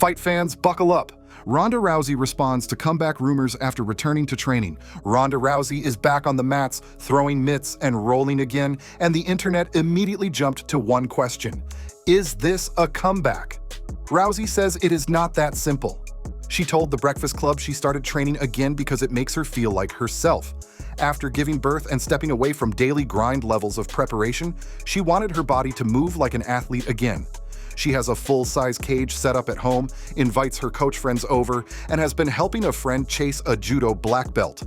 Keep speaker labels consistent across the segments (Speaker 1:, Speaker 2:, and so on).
Speaker 1: Fight fans, buckle up. Ronda Rousey responds to comeback rumors after returning to training. Ronda Rousey is back on the mats, throwing mitts and rolling again, and the internet immediately jumped to one question. Is this a comeback? Rousey says it is not that simple. She told The Breakfast Club she started training again because it makes her feel like herself. After giving birth and stepping away from daily grind levels of preparation, she wanted her body to move like an athlete again. She has a full-size cage set up at home, invites her coach friends over, and has been helping a friend chase a judo black belt.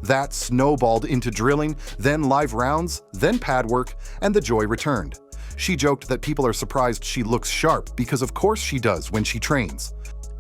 Speaker 1: That snowballed into drilling, then live rounds, then pad work, and the joy returned. She joked that people are surprised she looks sharp because of course she does when she trains.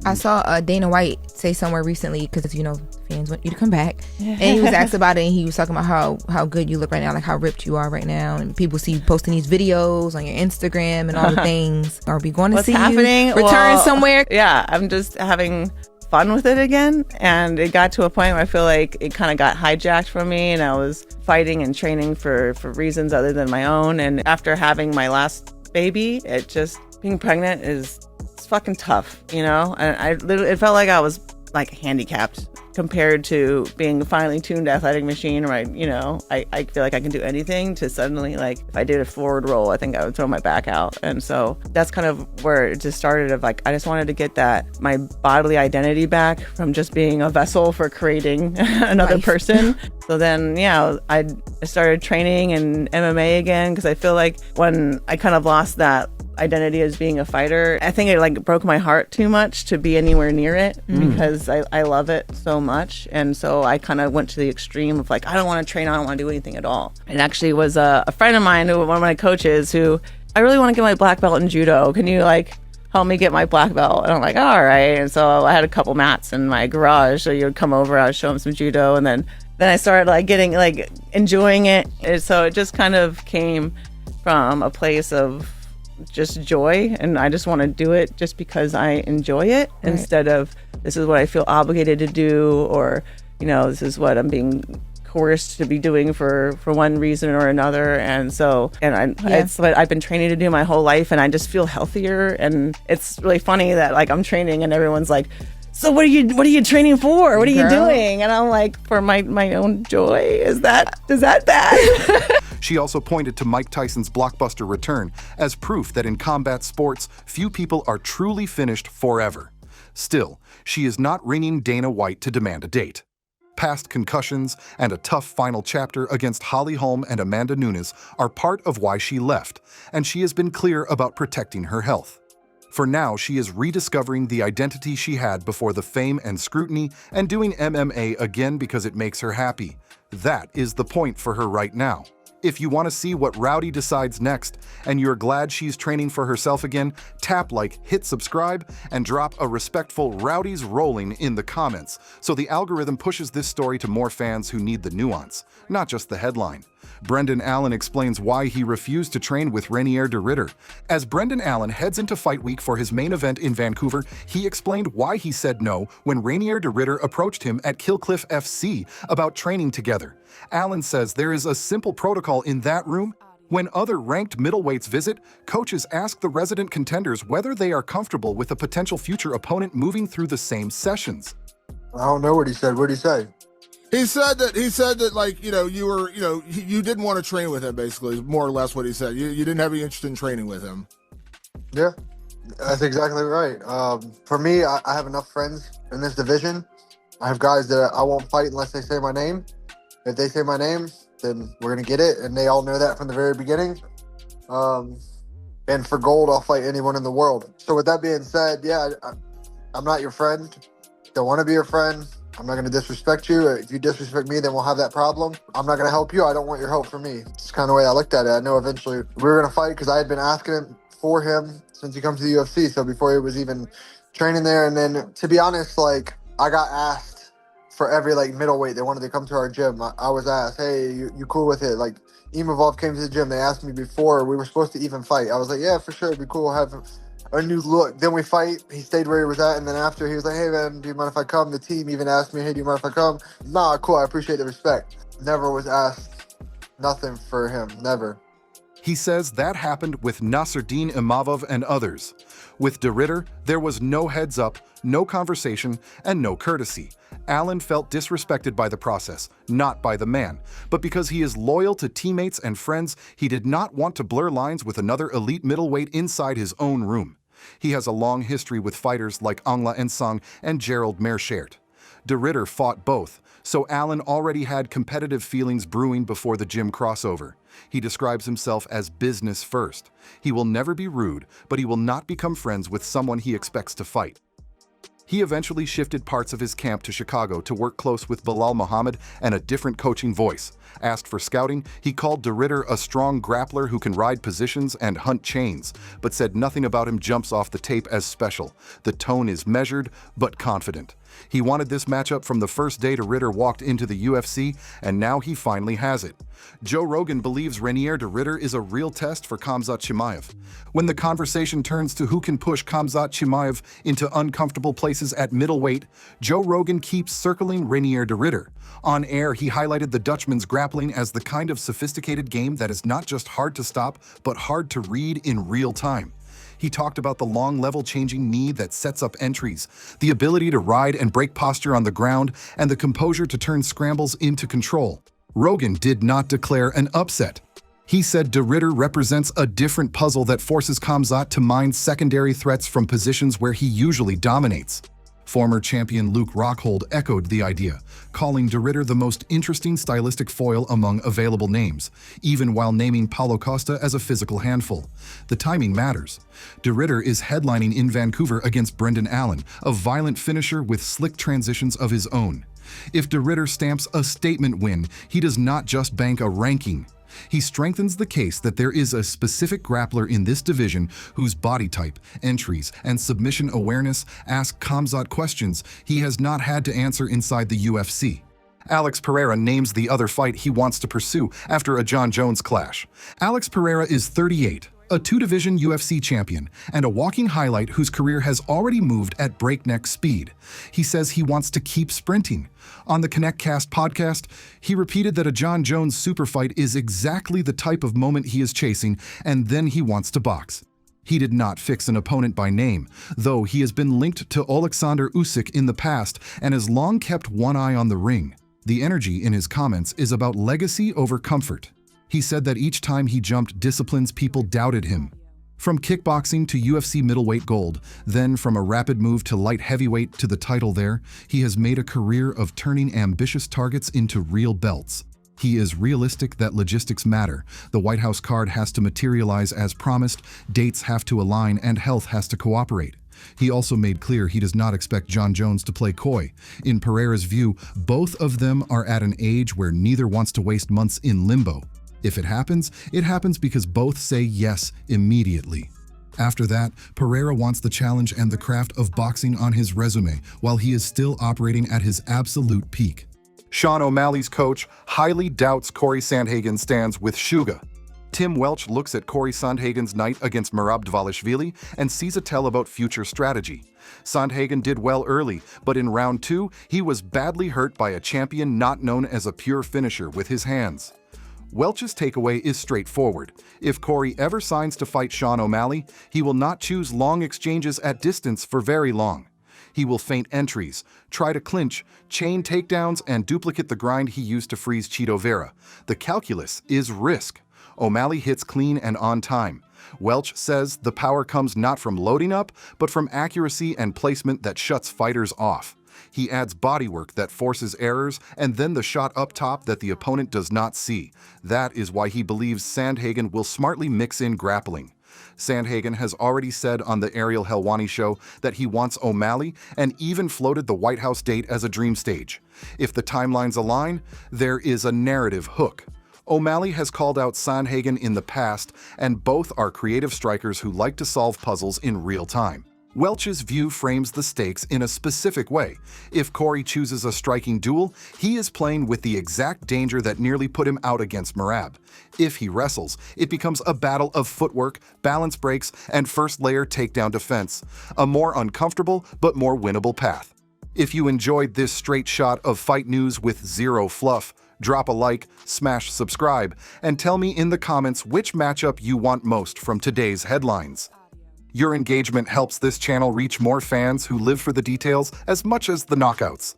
Speaker 2: I saw Dana White say somewhere recently, because, you know, fans want you to come back. And he was asked about it, and he was talking about how good you look right now, like how ripped you are right now. And people see you posting these videos on your Instagram and all the things. Are we going to
Speaker 3: What's
Speaker 2: see
Speaker 3: happening?
Speaker 2: you return somewhere?
Speaker 3: Yeah, I'm just having fun with it again. And it got to a point where I feel like it kind of got hijacked from me, and I was fighting and training for reasons other than my own. And after having my last baby, it just, being pregnant is... it's fucking tough, you know? And it felt like I was like handicapped compared to being a finely tuned athletic machine where I feel like I can do anything, to suddenly, like, if I did a forward roll, I think I would throw my back out. And so that's kind of where it just started, of like, I just wanted to get my bodily identity back from just being a vessel for creating another person. So then, yeah, I started training in MMA again, because I feel like when I kind of lost that identity as being a fighter, I think it like broke my heart too much to be anywhere near it, because I love it so much. And so I kind of went to the extreme of like, I don't want to train, I don't want to do anything at all. It actually was a friend of mine, one of my coaches, who, I really want to get my black belt in judo. Can you like help me get my black belt? And I'm like, all right. And so I had a couple mats in my garage, so you would come over, I would show him some judo, and then I started like getting like enjoying it. And so it just kind of came from a place of just joy, and I just want to do it just because I enjoy it, instead of this is what I feel obligated to do, or this is what I'm being coerced to be doing for one reason or another. And so it's what I've been training to do my whole life, and I just feel healthier. And it's really funny that like I'm training and everyone's like, so what are you training for? What are you doing? And I'm like, for my own joy. Is that bad?
Speaker 1: She also pointed to Mike Tyson's blockbuster return as proof that in combat sports, few people are truly finished forever. Still, she is not ringing Dana White to demand a date. Past concussions and a tough final chapter against Holly Holm and Amanda Nunes are part of why she left, and she has been clear about protecting her health. For now, she is rediscovering the identity she had before the fame and scrutiny, and doing MMA again because it makes her happy. That is the point for her right now. If you want to see what Rowdy decides next, and you're glad she's training for herself again, tap like, hit subscribe, and drop a respectful "Rowdy's rolling" in the comments, so the algorithm pushes this story to more fans who need the nuance, not just the headline. Brendan Allen explains why he refused to train with Reinier de Ridder. As Brendan Allen heads into Fight Week for his main event in Vancouver, he explained why he said no when Reinier de Ridder approached him at Killcliff FC about training together. Allen says there is a simple protocol in that room. When other ranked middleweights visit, coaches ask the resident contenders whether they are comfortable with a potential future opponent moving through the same sessions.
Speaker 4: I don't know what he said. What did he say?
Speaker 5: He said that like, you didn't want to train with him, basically, more or less what he said. You didn't have any interest in training with him.
Speaker 4: Yeah, that's exactly right. For me, I have enough friends in this division. I have guys that I won't fight unless they say my name. If they say my name, then we're going to get it. And they all know that from the very beginning. And for gold, I'll fight anyone in the world. So with that being said, yeah, I'm not your friend. Don't want to be your friend. I'm not going to disrespect you. If you disrespect me, then we'll have that problem. I'm not going to help you. I don't want your help from me. It's kind of the way I looked at it. I know eventually we were going to fight because I had been asking him for him since he comes to the UFC. So before he was even training there. And then to be honest, like I got asked for every like middleweight that wanted to come to our gym. I was asked, hey, you cool with it? Like Imavov came to the gym. They asked me before we were supposed to even fight. I was like, yeah, for sure. It'd be cool. Have a new look. Then we fight. He stayed where he was at, and then after he was like, hey man, do you mind if I come? The team even asked me, hey, do you mind if I come? Nah, cool, I appreciate the respect. Never was asked nothing for him, never.
Speaker 1: He says that happened with Nasruddin Imavov and others. With de Ridder, there was no heads up, no conversation, and no courtesy. Allen felt disrespected by the process, not by the man, but because he is loyal to teammates and friends, he did not want to blur lines with another elite middleweight inside his own room. He has a long history with fighters like Angla Ensong and Gerald Meerschaert. De Ridder fought both, so Allen already had competitive feelings brewing before the gym crossover. He describes himself as business first. He will never be rude, but he will not become friends with someone he expects to fight. He eventually shifted parts of his camp to Chicago to work close with Bilal Muhammad and a different coaching voice. Asked for scouting, he called de Ridder a strong grappler who can ride positions and hunt chains, but said nothing about him jumps off the tape as special. The tone is measured, but confident. He wanted this matchup from the first day de Ridder walked into the UFC, and now he finally has it. Joe Rogan believes Reinier de Ridder is a real test for Khamzat Chimaev. When the conversation turns to who can push Khamzat Chimaev into uncomfortable places at middleweight, Joe Rogan keeps circling Reinier de Ridder. On air, he highlighted the Dutchman's grappling as the kind of sophisticated game that is not just hard to stop, but hard to read in real time. He talked about the long level-changing knee that sets up entries, the ability to ride and break posture on the ground, and the composure to turn scrambles into control. Rogan did not declare an upset. He said de Ridder represents a different puzzle that forces Khamzat to mine secondary threats from positions where he usually dominates. Former champion Luke Rockhold echoed the idea, calling de Ridder the most interesting stylistic foil among available names, even while naming Paulo Costa as a physical handful. The timing matters. De Ridder is headlining in Vancouver against Brendan Allen, a violent finisher with slick transitions of his own. If de Ridder stamps a statement win, he does not just bank a ranking. He strengthens the case that there is a specific grappler in this division whose body type, entries, and submission awareness ask Khamzat questions he has not had to answer inside the UFC. Alex Pereira names the other fight he wants to pursue after a Jon Jones clash. Alex Pereira is 38, a two-division UFC champion, and a walking highlight whose career has already moved at breakneck speed. He says he wants to keep sprinting. On the ConnectCast podcast, he repeated that a Jon Jones super fight is exactly the type of moment he is chasing, and then he wants to box. He did not fix an opponent by name, though he has been linked to Alexander Usyk in the past and has long kept one eye on the ring. The energy in his comments is about legacy over comfort. He said that each time he jumped disciplines, people doubted him. From kickboxing to UFC middleweight gold, then from a rapid move to light heavyweight to the title there, he has made a career of turning ambitious targets into real belts. He is realistic that logistics matter. The White House card has to materialize as promised, dates have to align, and health has to cooperate. He also made clear he does not expect Jon Jones to play coy. In Pereira's view, both of them are at an age where neither wants to waste months in limbo. If it happens because both say yes immediately. After that, Pereira wants the challenge and the craft of boxing on his resume while he is still operating at his absolute peak. Sean O'Malley's coach highly doubts Cory Sandhagen stands with Suga. Tim Welch looks at Cory Sandhagen's night against Merab Dvalishvili and sees a tell about future strategy. Sandhagen did well early, but in round 2, he was badly hurt by a champion not known as a pure finisher with his hands. Welch's takeaway is straightforward. If Cory ever signs to fight Sean O'Malley, he will not choose long exchanges at distance for very long. He will feint entries, try to clinch, chain takedowns, and duplicate the grind he used to freeze Chito Vera. The calculus is risk. O'Malley hits clean and on time. Welch says the power comes not from loading up, but from accuracy and placement that shuts fighters off. He adds bodywork that forces errors and then the shot up top that the opponent does not see. That is why he believes Sandhagen will smartly mix in grappling. Sandhagen has already said on the Ariel Helwani show that he wants O'Malley and even floated the White House date as a dream stage. If the timelines align, there is a narrative hook. O'Malley has called out Sandhagen in the past, and both are creative strikers who like to solve puzzles in real time. Welch's view frames the stakes in a specific way. If Cory chooses a striking duel, he is playing with the exact danger that nearly put him out against Merab. If he wrestles, it becomes a battle of footwork, balance breaks, and first-layer takedown defense, a more uncomfortable but more winnable path. If you enjoyed this straight shot of fight news with zero fluff, drop a like, smash subscribe, and tell me in the comments which matchup you want most from today's headlines. Your engagement helps this channel reach more fans who live for the details as much as the knockouts.